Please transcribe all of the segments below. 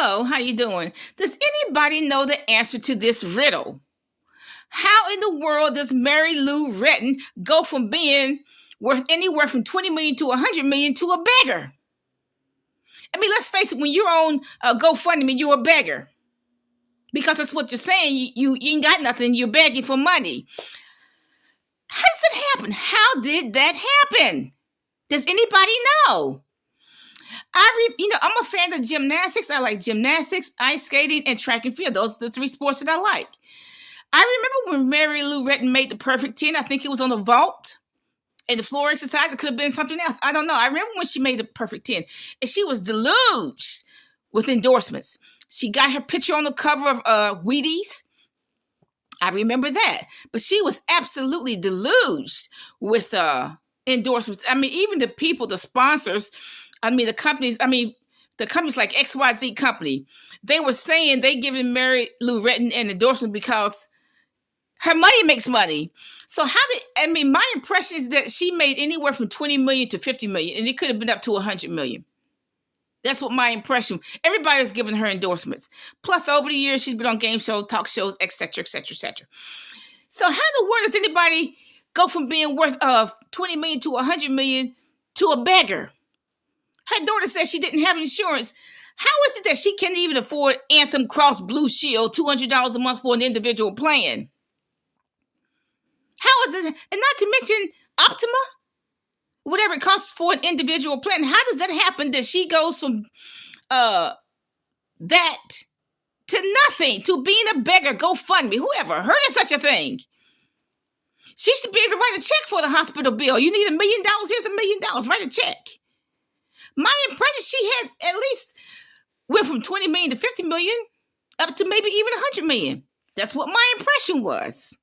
Hello, how you doing? Does anybody know the answer to this riddle? How in the world does Mary Lou Retton go from being worth anywhere from 20 million to 100 million to a beggar? I mean, let's face it, when you're on GoFundMe, you're a beggar. Because that's what you're saying. You ain't got nothing. You're begging for money. How does it happen? How did that happen? Does anybody know? I'm a fan of gymnastics. I like gymnastics, ice skating, and track and field. Those are the three sports that I like. I remember when Mary Lou Retton made the perfect 10. I think it was on the vault and the floor exercise. It could have been something else. I don't know. I remember when she made the perfect 10. And she was deluged with endorsements. She got her picture on the cover of Wheaties. I remember that. But she was absolutely deluged with endorsements. I mean, even the people, the sponsors, the companies like XYZ Company, they were saying they giving Mary Lou Retton an endorsement because her money makes money. So my impression is that she made anywhere from 20 million to 50 million, and it could have been up to 100 million. That's what my impression. Everybody was giving her endorsements. Plus, over the years, she's been on game shows, talk shows, etc., etc., etc. So how in the world does anybody go from being worth 20 million to 100 million to a beggar? Her daughter says she didn't have insurance. How is it that she can't even afford Anthem Cross Blue Shield, $200 a month for an individual plan? How is it? And not to mention Optima, whatever it costs for an individual plan. How does that happen that she goes from that to nothing, to being a beggar? GoFundMe, whoever heard of such a thing? She should be able to write a check for the hospital bill. You need $1 million, here's $1 million, write a check. My impression, she had at least went from 20 million to 50 million up to maybe even 100 million. That's what my impression was.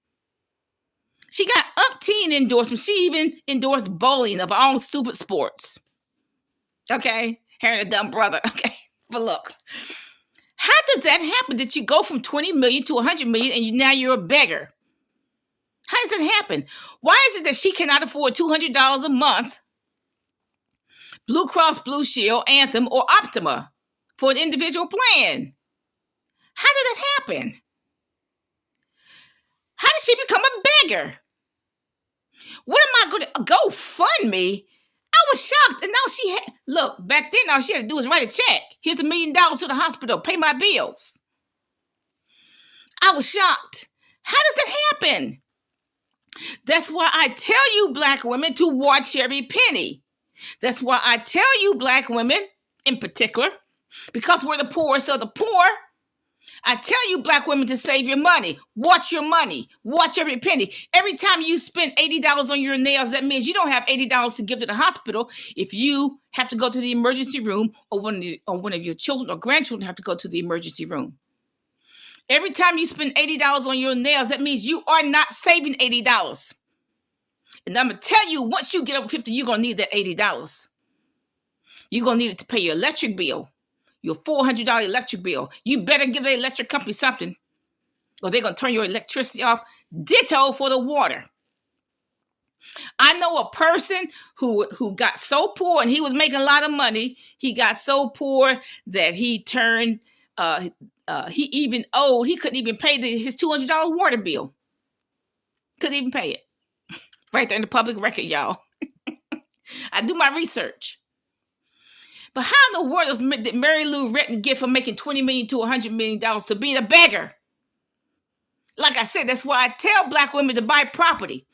She got umpteen endorsements. She even endorsed bowling of her own stupid sports. Okay? Her and a dumb brother. Okay? But look, how does that happen that you go from 20 million to 100 million and now you're a beggar? How does it happen? Why is it that she cannot afford $200 a month, Blue Cross Blue Shield, Anthem, or Optima for an individual plan? How did that happen? How did she become a beggar? What am I going to GoFundMe? I was shocked. And now she had, look, back then all she had to do was write a check. Here's $1 million to the hospital. Pay my bills. I was shocked. How does it happen? That's why I tell you, Black women, to watch every penny. That's why I tell you, Black women in particular, because we're the poorest of the poor, I tell you, Black women, to save your money. Watch your money. Watch every penny. Every time you spend $80 on your nails, that means you don't have $80 to give to the hospital if you have to go to the emergency room, or one of your children or grandchildren have to go to the emergency room. Every time you spend $80 on your nails, that means you are not saving $80. And I'm going to tell you, once you get over 50, you're going to need that $80. You're going to need it to pay your electric bill, your $400 electric bill. You better give the electric company something, or they're going to turn your electricity off. Ditto for the water. I know a person who got so poor, and he was making a lot of money. He got so poor that he turned, he couldn't even pay his $200 water bill. Couldn't even pay it. Right there in the public record, y'all. I do my research. But how in the world did Mary Lou Retton get from making $20 million to $100 million to being a beggar? Like I said, that's why I tell Black women to buy property.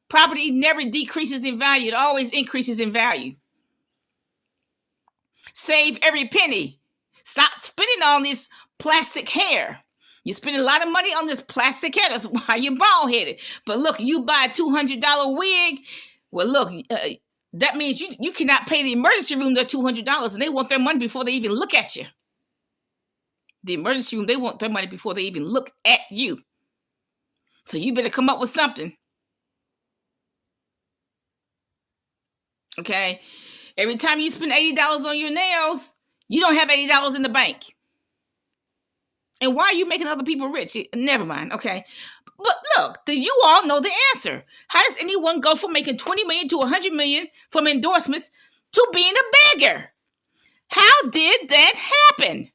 Property never decreases in value. It always increases in value. Save every penny. Stop spending on this plastic hair. You're spending a lot of money on this plastic hair. That's why you're bald-headed. But look, you buy a $200 wig. Well, look, that means you cannot pay the emergency room their $200, and they want their money before they even look at you. The emergency room, they want their money before they even look at you. So you better come up with something. Okay? Every time you spend $80 on your nails, you don't have $80 in the bank. And why are you making other people rich? Never mind, okay? But look, do you all know the answer? How does anyone go from making 20 million to 100 million from endorsements to being a beggar? How did that happen?